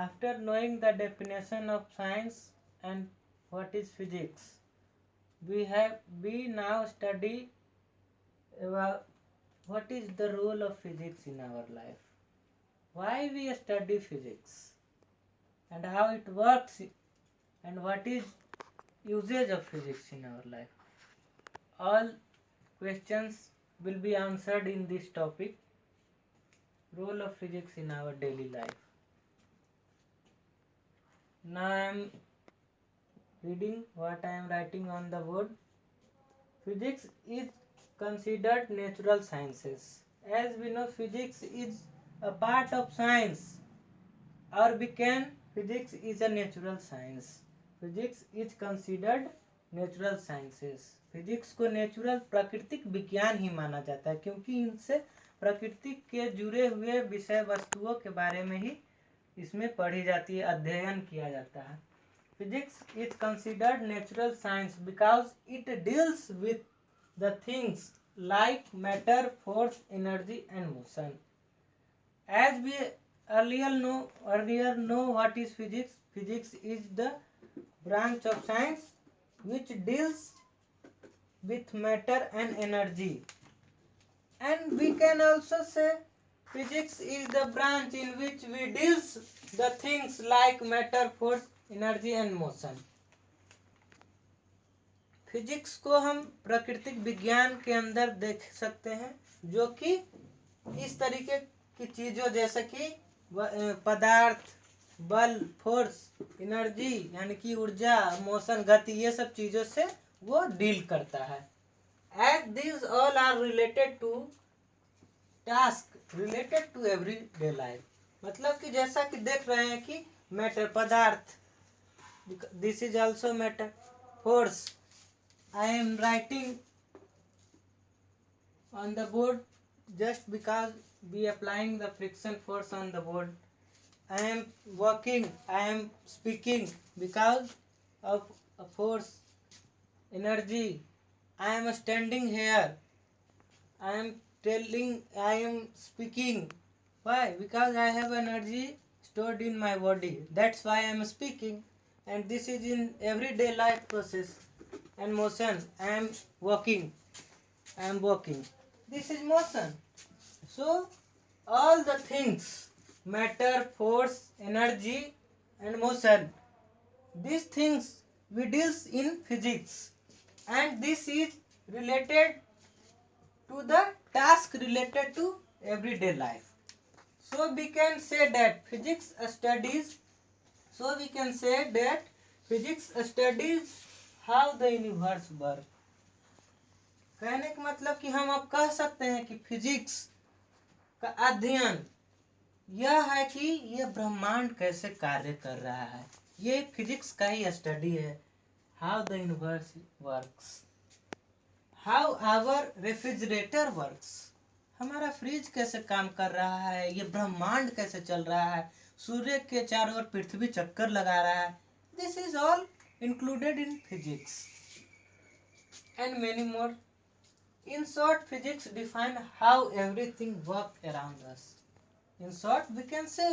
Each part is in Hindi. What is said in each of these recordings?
After knowing the definition of science and what is physics, we now study about what is the role of physics in our life, why we study physics, and how it works, and what is usage of physics in our life. All questions will be answered in this topic, role of physics in our daily life. Now I am reading what I am writing on the board. Physics is considered natural sciences. As we know, physics is a part of science, or we can physics is a natural science. Physics is considered natural sciences. Physics को नेचुरल प्राकृतिक विज्ञान ही माना जाता है, क्योंकि इनसे प्रकृति के जुड़े हुए विषय वस्तुओं के बारे में ही इसमें पढ़ी जाती है, अध्ययन किया जाता है. Physics is considered natural science because it deals with the things like matter, force, energy and motion. As we earlier know what is physics. Physics is the branch of science which deals with matter and energy. And we can also say physics is the branch in which we deals the things like matter, force, energy and motion. Physics को हम प्राकृतिक विज्ञान के अंदर देख सकते हैं, जो कि इस तरीके की चीजों जैसे कि पदार्थ, बल, फोर्स, एनर्जी यानी कि ऊर्जा, मोशन, गति, ये सब चीजों से वो डील करता है. As this all are related to task related to everyday life. मतलब कि जैसा कि देख रहे हैं कि मैटर, पदार्थ, this is also matter. Force, I am writing on the board just because we applying the friction force on the board. I am walking, I am speaking because of a force, energy. I am standing here, I am telling, I am speaking. Why? Because I have energy stored in my body. That's why I am speaking. And this is in everyday life process. And motion, I am walking, this is motion. So all the things, matter, force, energy and motion, these things we deals in physics, and this is related to the task related to everyday life. So we can say that physics studies how the universe work. कहने का मतलब कि हम अब कह सकते हैं कि फिजिक्स का अध्ययन यह है कि यह ब्रह्मांड कैसे कार्य कर रहा है. ये फिजिक्स का ही स्टडी है. How the universe works, how our refrigerator works, हमारा फ्रिज कैसे काम कर रहा है, ये ब्रह्मांड कैसे चल रहा है, सूर्य के चारों ओर पृथ्वी चक्कर लगा रहा है. This is all included in physics and many more. In short, physics define how everything works around us. In short, we can say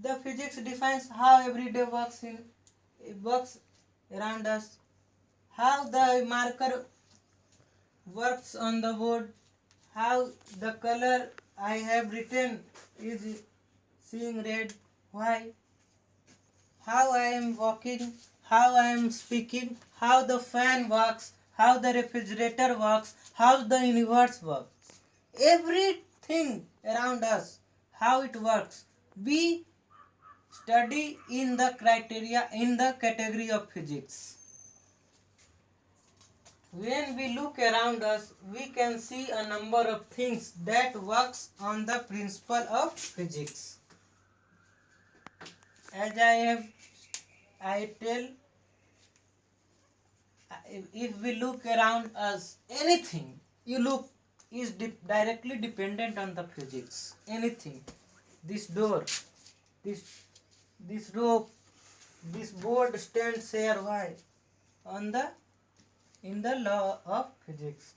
the physics defines how everyday works around us, how the marker works on the board, how the color I have written is seeing red. Why? How I am walking, how I am speaking, how the fan works, how the refrigerator works, how the universe works. Everything around us, how it works, we study in the category of physics. When we look around us, we can see a number of things that works on the principle of physics. As I tell, if we look around us, anything you look is directly dependent on the physics. Anything, this door, this rope, this board stands here. Why? In the law of physics.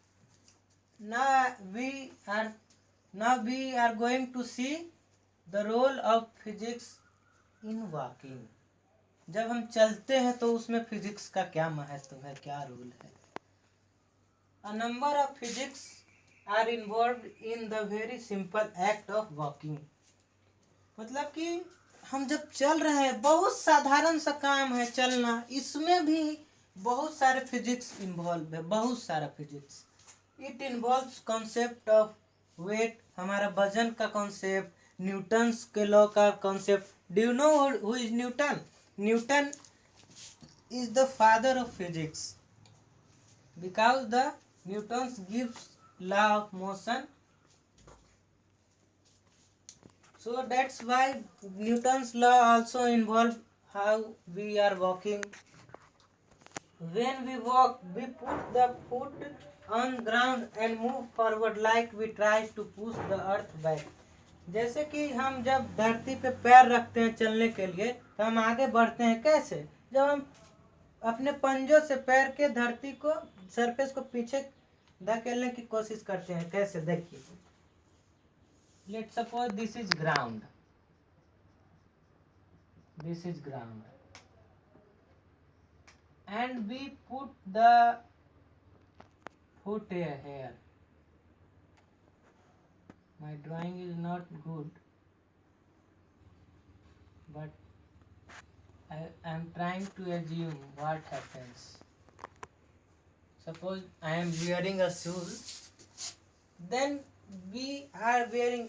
Now we are going to see the role of physics in walking. जब हम चलते हैं तो उसमें फिजिक्स का क्या महत्व है, क्या रोल है। A number of physics are involve in the very simple act of walking. मतलब कि हम जब चल रहे हैं, बहुत साधारण सा काम है चलना, इसमें भी बहुत सारे फिजिक्स इन्वॉल्व है, बहुत सारा physics. It involves concept of weight, हमारा वजन का कॉन्सेप्ट, न्यूटन्स के लॉ का concept. Do you know who is Newton? Newton is the father of physics because the Newton's gives law of motion. So that's why Newton's law also involve how we are walking. When we walk, we put the foot on ground and move forward like we try to push the earth back. जैसे कि हम जब धरती पे पैर रखते हैं चलने के लिए, तो हम आगे बढ़ते हैं कैसे? जब हम अपने पंजों से पैर के धरती को, सरफेस को पीछे धकेलने की कोशिश करते हैं। कैसे? देखिए, let's suppose this is ground, this is ground, and we put the foot here. My drawing is not good, but I am trying to assume what happens. Suppose I am wearing a shoe, then we are wearing,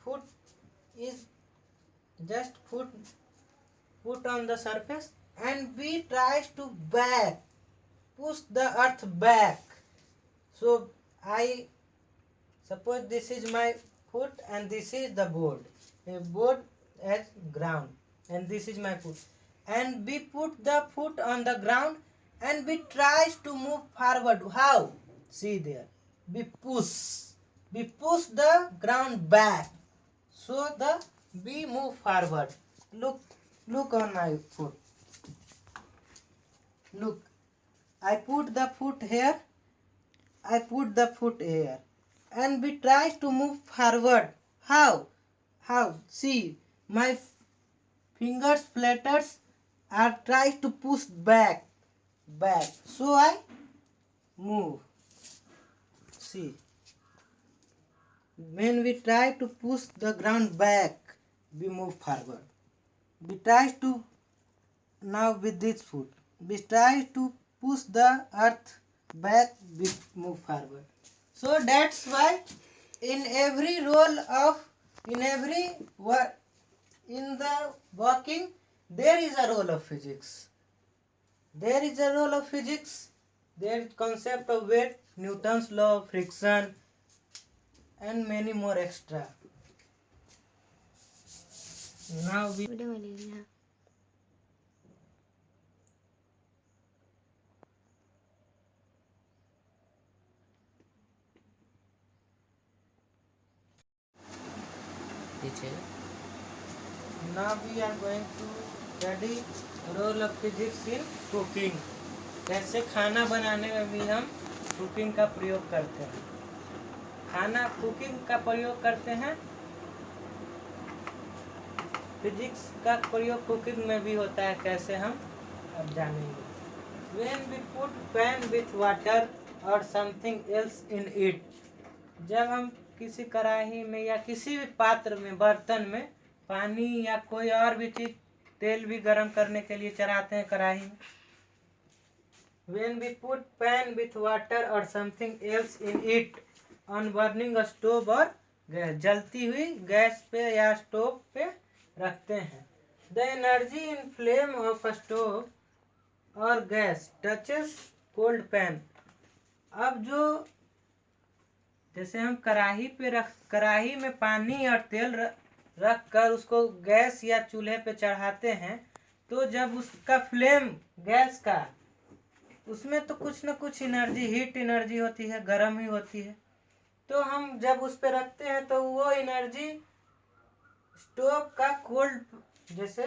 foot is just put on the surface, and we tries to back, push the earth back. So I suppose this is my foot and this is the board, a board as ground, and this is my foot, and we put the foot on the ground and we tries to move forward. How? See there, we push the ground back, so the we move forward. Look on my foot. Look, I put the foot here, I put the foot here, and we try to move forward. How? See, my fingers flutters are try to push back. So I move. See, when we try to push the ground back, we move forward. We try to, now with this foot, we try to push the earth back, we move forward. So that's why in every role of, in the walking, there is a role of physics. There is a role of physics. There is concept of weight, Newton's law of friction, and many more extra. Now we Now we are going to study role of physics in cooking. कैसे खाना बनाने में भी हम कुकिंग का प्रयोग करते हैं। खाना कुकिंग का प्रयोग करते हैं, फिजिक्स का प्रयोग कुकिंग में भी होता है। कैसे हम अब जानेंगे। When we put pan with water or something else in it, जब हम किसी कढ़ाई में या किसी भी पात्र में, बर्तन में पानी या कोई और भी चीज, तेल भी गर्म करने के लिए चढ़ाते हैं कढ़ाई में। When we put pan with water or something else in it on burning a stove or gas, जलती हुई गैस पे या स्टोव पे रखते हैं। The energy in flame of a stove or gas touches cold pan. अब जो, जैसे हम कढ़ाई में पानी और तेल रख कर उसको गैस या चूल्हे पे चढ़ाते हैं, तो जब उसका फ्लेम गैस का, उसमें तो कुछ न कुछ एनर्जी, हीट एनर्जी होती है, गर्म ही होती है। तो हम जब उस पे रखते हैं तो वो एनर्जी स्टोव का कोल्ड, जैसे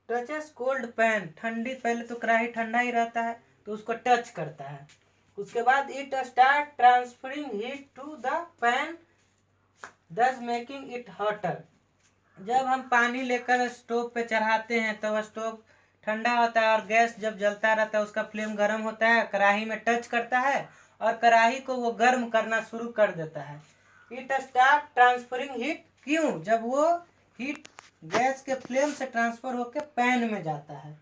टचेस कोल्ड पैन, ठंडी, पहले तो कढ़ाई ठंडा ही रहता है तो उसको टच करता है। उसके बाद it start transferring heat to the pan, thus making it hotter. जब हम पानी लेकर स्टोव पे चढ़ाते हैं तो वह स्टोव ठंडा होता है और गैस जब जलता रहता है उसका फ्लेम गर्म होता है, कढ़ाई में टच करता है और कढ़ाई को वो गर्म करना शुरू कर देता है। It start transferring heat. क्यों? जब वो हीट गैस के फ्लेम से ट्रांसफर होकर पैन में जाता है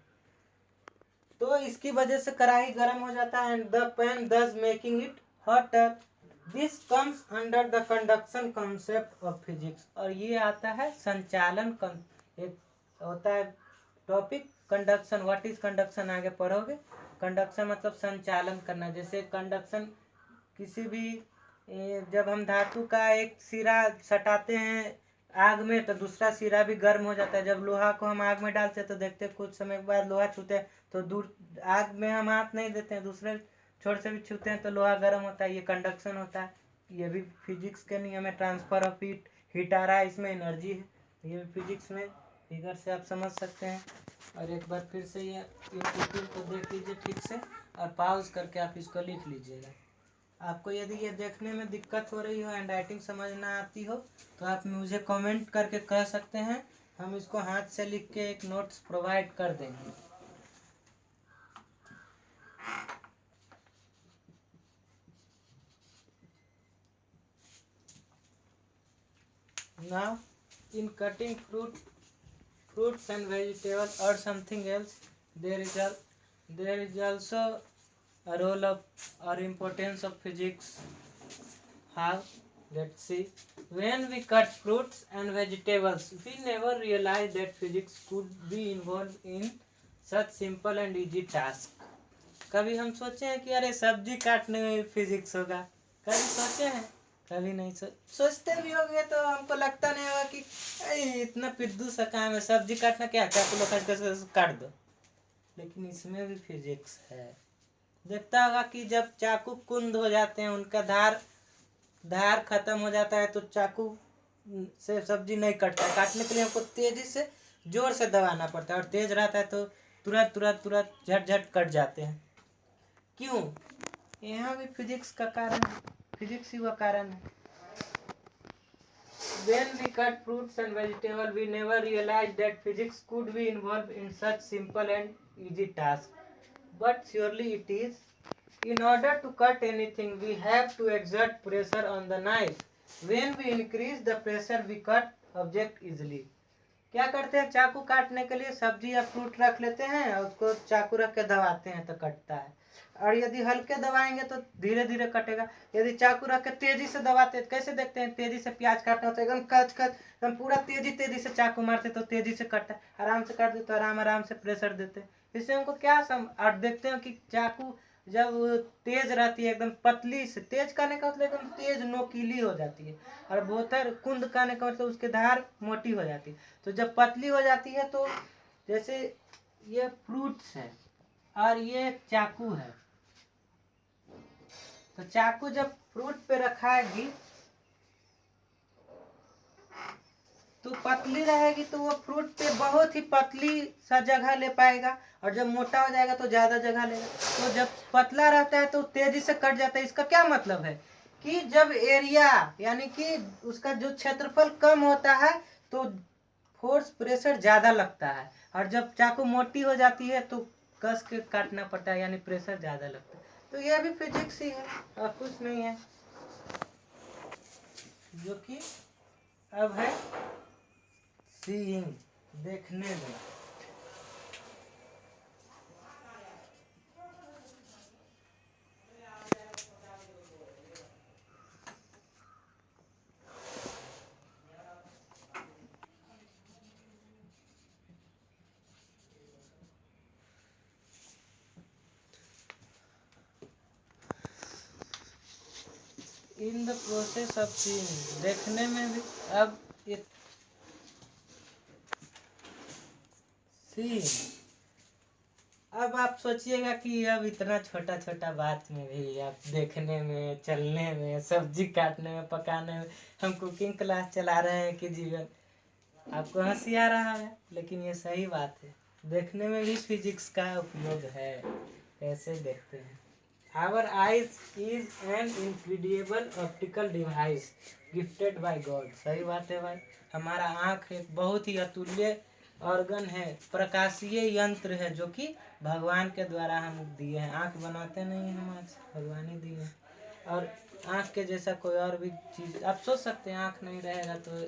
तो इसकी वजह से कढ़ाई गर्म हो जाता है एंड द पैन दस making it hotter. This comes under the conduction concept of physics. और ये आता है संचालन एक होता है topic conduction. What is conduction आगे पढ़ोगे। कंडक्शन मतलब संचालन करना। जैसे कंडक्शन किसी भी जब हम धातु का एक सिरा सटाते हैं आग में तो दूसरा सिरा भी गर्म हो जाता है। जब लोहा को हम आग में डालते हैं तो देखते हैं कुछ समय के बाद लोहा छूते हैं तो दूर आग में हम हाथ नहीं देते हैं, दूसरे छोर से भी छूते हैं तो लोहा गर्म होता है। ये कंडक्शन होता है। ये भी फिजिक्स के नियम है। ट्रांसफर ऑफ हीट आ रहा है, इसमें एनर्जी है। ये भी फिजिक्स में फिगर से आप समझ सकते हैं। और एक बार फिर से ये यूट्यूब को देख लीजिए ठीक से और पॉज करके आप इसको लिख लीजिएगा। आपको यदि ये देखने में दिक्कत हो रही हो, हैंड राइटिंग समझ ना आती हो तो आप मुझे कमेंट करके कह सकते हैं। हम इसको हाथ से लिख के एक नोट्स प्रोवाइड कर देंगे। Now, in cutting fruits and vegetables or something else, there is also a role of or importance of physics. How? Let's see. When we cut fruits and vegetables, we never realize that physics could be involved in such simple and easy task. कभी हम सोचे हैं कि अरे सब्जी काटने में फिजिक्स होगा? कभी सोचे हैं? कभी नहीं सोचते भी होंगे तो हमको लगता नहीं होगा कि इतना पिद्दू सा काम है, सब्जी काटना क्या, चाकू लो काट दो। लेकिन इसमें भी फिजिक्स है। देखता होगा कि जब चाकू कुंद हो जाते हैं, उनका धार खत्म हो जाता है तो चाकू से सब्जी नहीं कटता है। काटने के लिए हमको तेजी से जोर से दबाना पड़ता है और तेज रहता है तो तुरंत तुरंत तुरंत झट झट कट जाते हैं। क्यों? यहाँ भी फिजिक्स का कारण है। फिजिक्स ही वह कारण है। When we cut fruits and vegetables, we never realized that physics could be involved in such simple and easy tasks. But surely it is. In order to cut anything, we have to exert pressure on the knife. When we increase the pressure, we cut object easily. क्या करते हैं? चाकू काटने के लिए सब्जी या फ्रूट रख लेते हैं और उसको चाकू रख के दबाते हैं तो कटता है। और यदि हल्के दबाएंगे तो धीरे धीरे कटेगा। यदि चाकू रख के तेजी से दबाते हैं, कैसे देखते हैं? तेजी से प्याज काटना होता है एकदम कच कच, एकदम पूरा तेजी से चाकू मारते तो तेजी से कटता है। आराम से काट दे तो आराम से प्रेशर देते। इससे हमको क्या और देखते हैं कि चाकू जब तेज रहती है एकदम पतली से, तेज करने का मतलब एकदम तेज नोकीली हो जाती है। और बोथर कुंद करने का मतलब उसके धार मोटी हो जाती है। तो जब पतली हो जाती है तो जैसे ये फ्रूट्स है और ये चाकू है, तो चाकू जब फ्रूट पे रखाएगी तो पतली रहेगी तो वो फ्रूट पे बहुत ही पतली सा जगह ले पाएगा और जब मोटा हो जाएगा तो ज्यादा जगह लेगा। तो जब पतला रहता है तो तेजी से कट जाता है। इसका क्या मतलब है कि जब एरिया यानी कि उसका जो क्षेत्रफल कम होता है तो फोर्स प्रेशर ज्यादा लगता है और जब चाकू मोटी हो जाती है तो कस के काटना पड़ता है यानी प्रेशर ज्यादा लगता है। तो यह भी फिजिक्स ही है और कुछ नहीं है। जो कि अब है सीइंग, देखने में। In the process of seeing, देखने में भी। अब ये सीइंग, अब आप सोचिएगा कि अब इतना छोटा छोटा बात में भी आप देखने में, चलने में, सब्जी काटने में, पकाने में हम कुकिंग क्लास चला रहे हैं कि जीवन आपको हंसी आ रहा है, लेकिन ये सही बात है। देखने में भी फिजिक्स का उपयोग है। कैसे देखते हैं Our eyes is an incredible optical device gifted by God. सही बात है भाई। हमारा आँख एक बहुत ही अतुल्य ऑर्गन है, प्रकाशीय यंत्र है जो कि भगवान के द्वारा हम दिए हैं। आँख बनाते नहीं हैं हम, आज भगवान ही दिए हैं। और आँख के जैसा कोई और भी चीज़ आप सोच सकते हैं, आँख नहीं रहेगा तो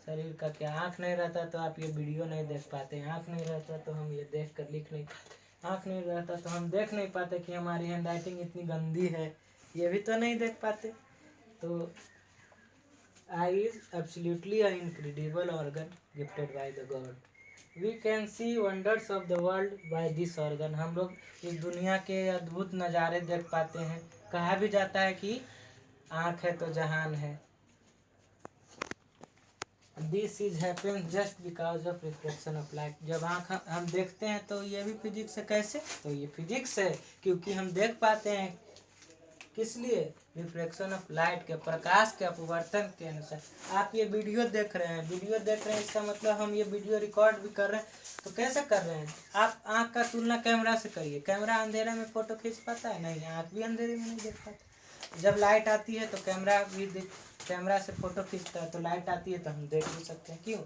शरीर का क्या। आँख नहीं रहता तो आप ये वीडियो नहीं देख पाते, आँख नहीं रहता तो हम ये देख कर लिख नहीं पाते, आँख नहीं रहता तो हम देख नहीं पाते कि हमारी हैंड राइटिंग इतनी गंदी है, ये भी तो नहीं देख पाते। तो eye is absolutely a incredible organ gifted by the God. We can see wonders of the world by this organ. हम लोग इस दुनिया के अद्भुत नज़ारे देख पाते हैं। कहा भी जाता है कि आँख है तो जहान है। This is happen just because of reflection of light. जब आँख हम देखते हैं तो ये भी फिजिक्स है। कैसे? तो ये फिजिक्स है क्योंकि हम देख पाते हैं। किस लिए? रिफ्लेक्शन ऑफ लाइट के, प्रकाश के अपवर्तन के अनुसार। आप ये वीडियो देख रहे हैं, इसका मतलब हम ये वीडियो रिकॉर्ड भी कर रहे हैं। तो कैसे कर रहे हैं? आप आँख का तुलना कैमरा से करिए। कैमरा अंधेरे में फोटो खींच पाता है? नहीं। आँख भी अंधेरे में नहीं देख पाता। जब लाइट आती है तो कैमरा से फोटो खींचता है, तो लाइट आती है तो हम देख भी सकते हैं। क्यों?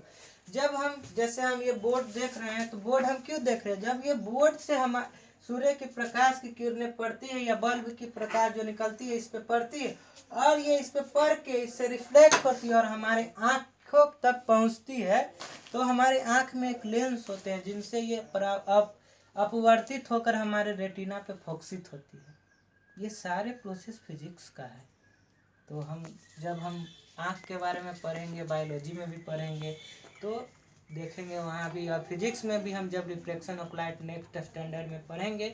जब हम जैसे हम ये बोर्ड देख रहे हैं, तो बोर्ड हम क्यों देख रहे हैं? जब ये बोर्ड से हम सूर्य की प्रकाश की किरणें पड़ती है या बल्ब की प्रकाश जो निकलती है इस पे पड़ती है, और ये इस पे पड़ के इससे रिफ्लेक्ट होती है और हमारे आँखों तक पहुँचती है। तो हमारे आँख में एक लेंस होते हैं जिनसे ये अपवर्तित होकर हमारे रेटिना पे फोकसित होती है। ये सारे प्रोसेस फिजिक्स का है। तो जब हम आँख के बारे में पढ़ेंगे, बायोलॉजी में भी पढ़ेंगे, तो देखेंगे वहाँ भी। और फिजिक्स में भी हम जब reflection of light next standard में पढ़ेंगे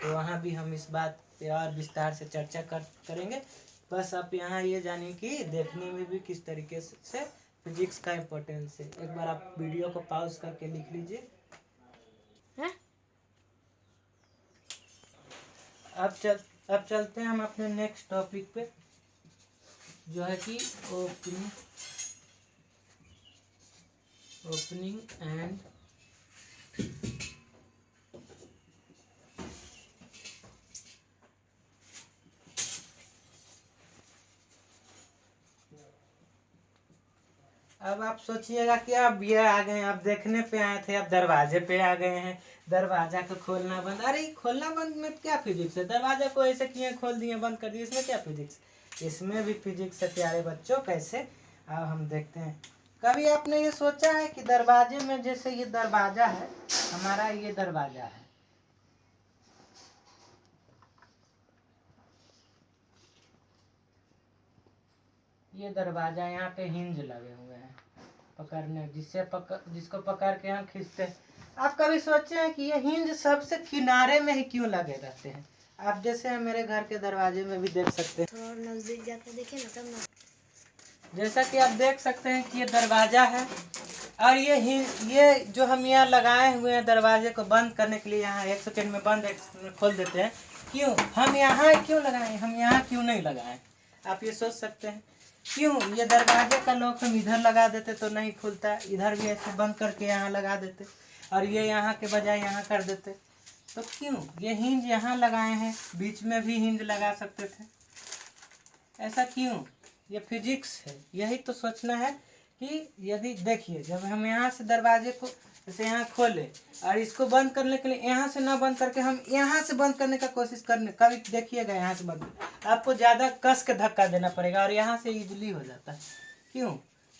तो वहाँ भी हम इस बात पे और विस्तार से चर्चा करेंगे। बस आप यहाँ ये जानिए कि देखने में भी किस तरीके से फिजिक्स का इम्पोर्टेंस है। एक बार आप वीडियो को पॉज करके लिख लीजिए। अब चलते हैं हम अपने नेक्स्ट टॉपिक पे, जो है कि ओपनिंग एंड अब आप सोचिएगा कि अब ये आ गए, आप देखने पे आए थे, अब दरवाजे पे आ गए हैं। दरवाजा को खोलना बंद, अरे खोलना बंद में क्या फिजिक्स है? दरवाजा को ऐसे किए, खोल दिए, बंद कर दिए, इसमें क्या फिजिक्स? इसमें भी फिजिक्स है प्यारे बच्चों। कैसे? अब हम देखते हैं। कभी आपने ये सोचा है कि दरवाजे में, जैसे ये दरवाजा है हमारा, ये दरवाजा है, ये दरवाजा, यहाँ पे हिंज लगे हुए हैं पकड़ने, जिसको पकड़ के हम खींचते हैं। आप कभी सोचे हैं कि ये हिंज सबसे किनारे में ही क्यों लगे रहते हैं? आप जैसे मेरे घर के दरवाजे में भी देख सकते हैं, थोड़ा नजदीक जाकर देखें ना तब ना। जैसा कि आप देख सकते हैं कि ये दरवाजा है, और ये जो हम यहाँ लगाए हुए हैं दरवाजे को बंद करने के लिए, यहाँ 1 सेकेंड में बंद, 1 सेकेंड में खोल देते हैं। क्यों हम यहाँ क्यों लगाए? हम यहाँ क्यों नहीं लगाए? आप ये सोच सकते हैं। क्यों? ये दरवाजे का लॉक हम इधर लगा देते तो नहीं खुलता, इधर भी ऐसे बंद करके यहाँ लगा देते, और ये यहाँ के बजाय यहाँ कर देते। तो क्यों ये हिंज यहाँ लगाए हैं? बीच में भी हिंज लगा सकते थे, ऐसा क्यों? ये फिजिक्स है। यही तो सोचना है कि यदि देखिए, जब हम यहाँ से दरवाजे को जैसे यहाँ खोले और इसको बंद करने के लिए यहाँ से ना बंद करके हम यहाँ से बंद करने का कोशिश करने, कभी देखिएगा यहाँ से बंद, आपको ज़्यादा कस के धक्का देना पड़ेगा और यहाँ से इजीली हो जाता है। क्यों?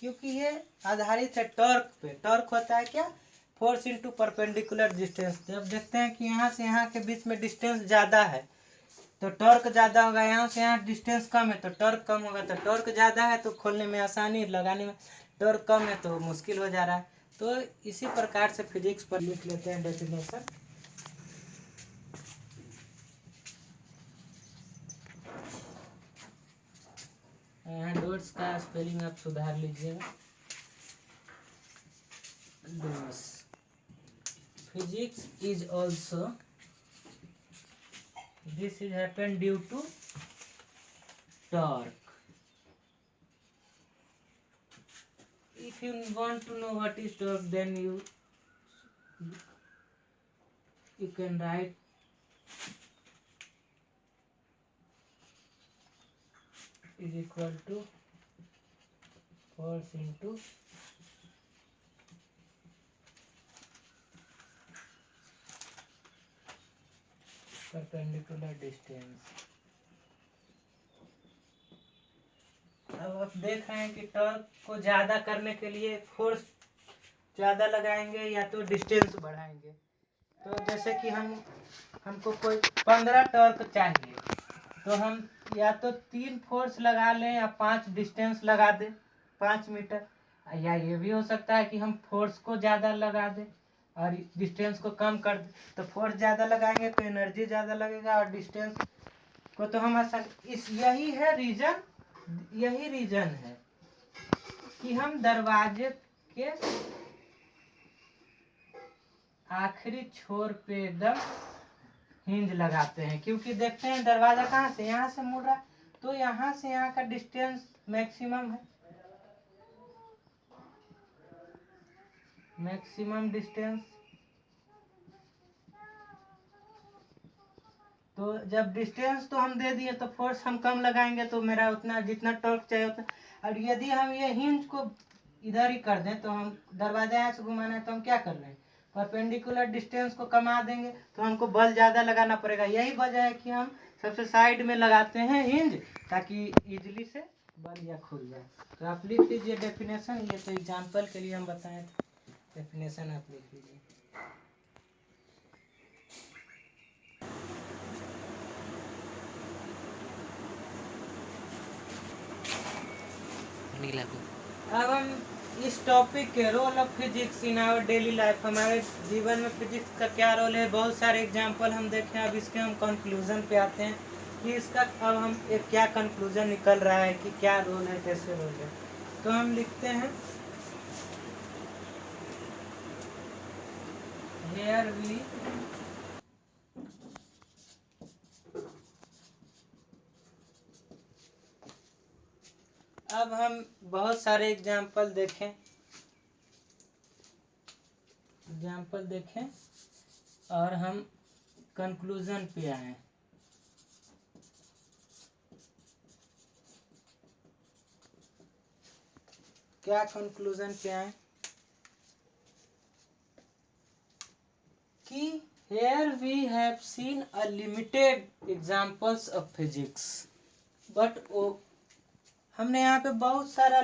क्योंकि ये आधारित है टॉर्क पे। टॉर्क होता है क्या? Force into perpendicular distance. जब देखते हैं कि यहाँ से यहाँ के बीच में डिस्टेंस ज़्यादा है तो टॉर्क ज़्यादा होगा, यहाँ से यहाँ डिस्टेंस कम है तो टॉर्क कम होगा। तो टॉर्क ज़्यादा है तो खोलने में आसानी, लगाने में। टॉर्क कम है तो मुश्किल हो जा रहा है। तो इसी प्रकार से फिजिक्स पर लिख लेते हैं डेफिनेशन। डोट्स का स्पेलिंग आप सुधार लीजिएगा। Dots. Physics is also, this is happened due to torque. If you want to know what is torque, then you can write is equal to force into perpendicular distance. अब आप देख रहे हैं कि टॉर्क को ज़्यादा करने के लिए फोर्स ज़्यादा लगाएंगे या तो डिस्टेंस बढ़ाएंगे। तो जैसे कि हमको कोई 15 टॉर्क चाहिए, तो हम या तो 3 फोर्स लगा लें या 5 डिस्टेंस लगा दें 5 मीटर, या ये भी हो सकता है कि हम फोर्स को ज़्यादा लगा दें और डिस्टेंस को कम कर दें। तो फोर्स ज़्यादा लगाएंगे तो एनर्जी ज़्यादा लगेगा, और डिस्टेंस को तो हम यही रीजन है कि हम दरवाजे के आखिरी छोर पे एकदम हिंज लगाते हैं, क्योंकि देखते हैं दरवाजा कहाँ से, यहाँ से मुड़ रहा है, तो यहाँ से यहाँ का डिस्टेंस मैक्सिमम है, मैक्सिमम डिस्टेंस। तो जब डिस्टेंस तो हम दे दिए तो फोर्स हम कम लगाएंगे, तो मेरा उतना जितना टॉर्क चाहिए उतना। और यदि हम ये हिंज को इधर ही कर दें, तो हम दरवाजा यहाँ से घुमाना है, तो हम क्या कर रहे हैं, परपेंडिकुलर डिस्टेंस को कमा देंगे, तो हमको बल ज़्यादा लगाना पड़ेगा। यही वजह है कि हम सबसे साइड में लगाते हैं हिंज, ताकि इजली से बल या खुल जाए। तो आप लिख लीजिए डेफिनेशन, ये तो एग्जाम्पल के लिए हम बताएं, डेफिनेशन आप लिख लीजिए। अब हम इस टॉपिक के role of physics in our daily life, हमारे जीवन में फिजिक्स का क्या रोल है, बहुत सारे एग्जाम्पल हम देखें। अब इसके हम कंक्लूजन पे आते हैं कि इसका अब हम एक क्या कंक्लूजन निकल रहा है कि क्या रोल है, कैसे रोल है। तो हम लिखते हैं हियर वी अब हम बहुत सारे एग्जाम्पल देखें और हम कंक्लूजन पे आए। क्या कंक्लूजन पे आए कि here we have seen a limited examples of physics, but हमने यहाँ पे बहुत सारा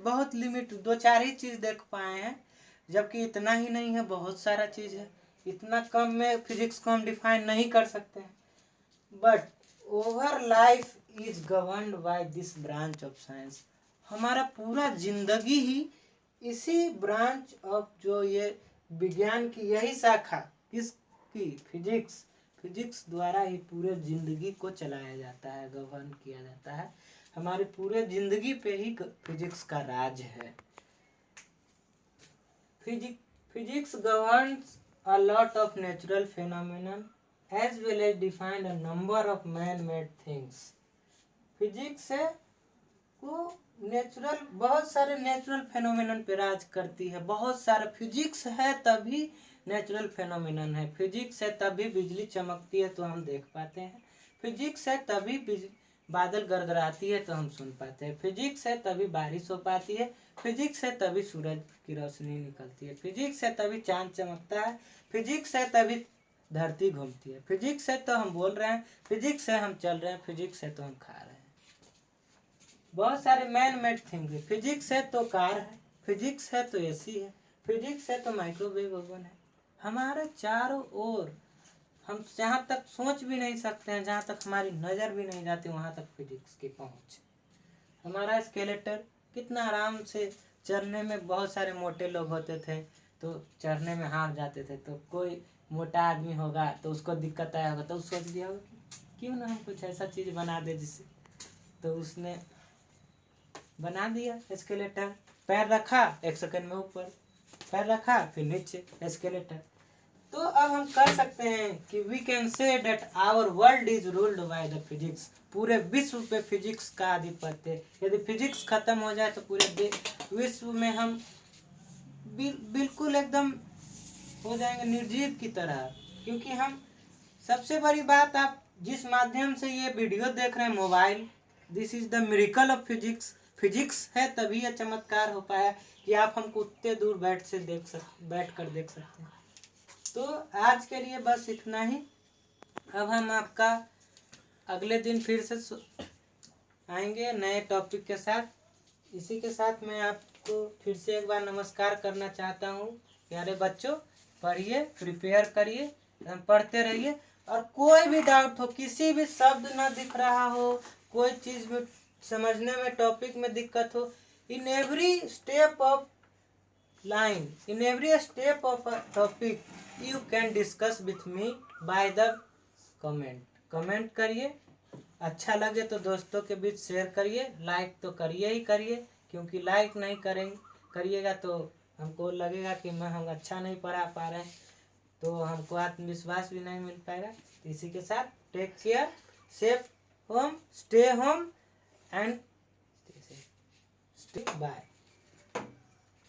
बहुत लिमिट 2-4 ही चीज देख पाए हैं, जबकि इतना ही नहीं है, बहुत सारा चीज है। इतना कम में फिजिक्स को हम डिफाइन नहीं कर सकते हैं। But over life is governed by this branch of science, हमारा पूरा जिंदगी ही इसी ब्रांच ऑफ, जो ये विज्ञान की यही शाखा, किसकी, फिजिक्स द्वारा ही पूरे जिंदगी को चलाया जाता है, गवर्न किया जाता है। हमारे पूरे जिंदगी पे ही फिजिक्स का राज है। Physics governs a lot of natural phenomenon as well as define a number of man-made things. Physics है वो नेचुरल, बहुत सारे नेचुरल फेनोमेनन पे राज करती है। बहुत सारा फिजिक्स है तभी नेचुरल फेनोमेनन है। फिजिक्स है तभी बिजली चमकती है तो हम देख पाते हैं। फिजिक्स है तभी बादल गड़गड़ाती है तो हम सुन पाते हैं। फिजिक्स है तभी बारिश हो पाती है। फिजिक्स है तभी सूरज की रोशनी निकलती है। फिजिक्स है तभी चांद चमकता है। फिजिक्स है तभी धरती घूमती है। फिजिक्स है तो हम बोल रहे हैं। फिजिक्स है हम चल रहे हैं। फिजिक्स है तो हम खा रहे हैं। बहुत सारे मैन मेड थिंग है। फिजिक्स है तो कार है। फिजिक्स है तो एसी है। फिजिक्स है तो माइक्रोवेव ओवन है। हमारे चारों ओर हम जहाँ तक सोच भी नहीं सकते हैं, जहाँ तक हमारी नज़र भी नहीं जाती, वहाँ तक फिजिक्स की पहुँच। हमारा स्केलेटर कितना आराम से चलने में, बहुत सारे मोटे लोग होते थे तो चढ़ने में हार जाते थे, तो कोई मोटा आदमी होगा तो उसको दिक्कत आया होगा तो उस सोच दिया होगा क्यों ना हम कुछ ऐसा चीज़ बना दे जिससे, तो उसने बना दिया स्केलेटर। पैर रखा, 1 सेकंड में ऊपर, पैर रखा फिर नीचे, स्केलेटर। तो अब हम कर सकते हैं कि we can say that our world is ruled by the physics. पूरे विश्व पे फिजिक्स का आधिपत्य। यदि फिजिक्स खत्म हो जाए तो पूरे विश्व में हम बिल्कुल एकदम हो जाएंगे निर्जीव की तरह। क्योंकि हम, सबसे बड़ी बात, आप जिस माध्यम से ये वीडियो देख रहे हैं, mobile, this is the miracle of physics. Physics है तभी यह चमत्कार हो पाया कि आप हमको उतने दूर बैठ कर देख सकते हैं। तो आज के लिए बस इतना ही। अब हम आपका अगले दिन फिर से आएंगे नए टॉपिक के साथ। इसी के साथ मैं आपको फिर से एक बार नमस्कार करना चाहता हूँ। प्यारे बच्चों, पढ़िए, प्रिपेयर करिए, पढ़ते रहिए। और कोई भी डाउट हो, किसी भी शब्द ना दिख रहा हो, कोई चीज़ में समझने में टॉपिक में दिक्कत हो, in every step of line, in every step of a topic you can discuss with me by the comment करिए। अच्छा लगे तो दोस्तों के बीच शेयर करिए, लाइक तो करिए ही करिए, क्योंकि लाइक नहीं करिएगा तो हमको लगेगा कि हम अच्छा नहीं पढ़ा पा रहे हैं, तो हमको आत्मविश्वास भी नहीं मिल पाएगा। इसी के साथ take care, safe home, stay home and stay bye.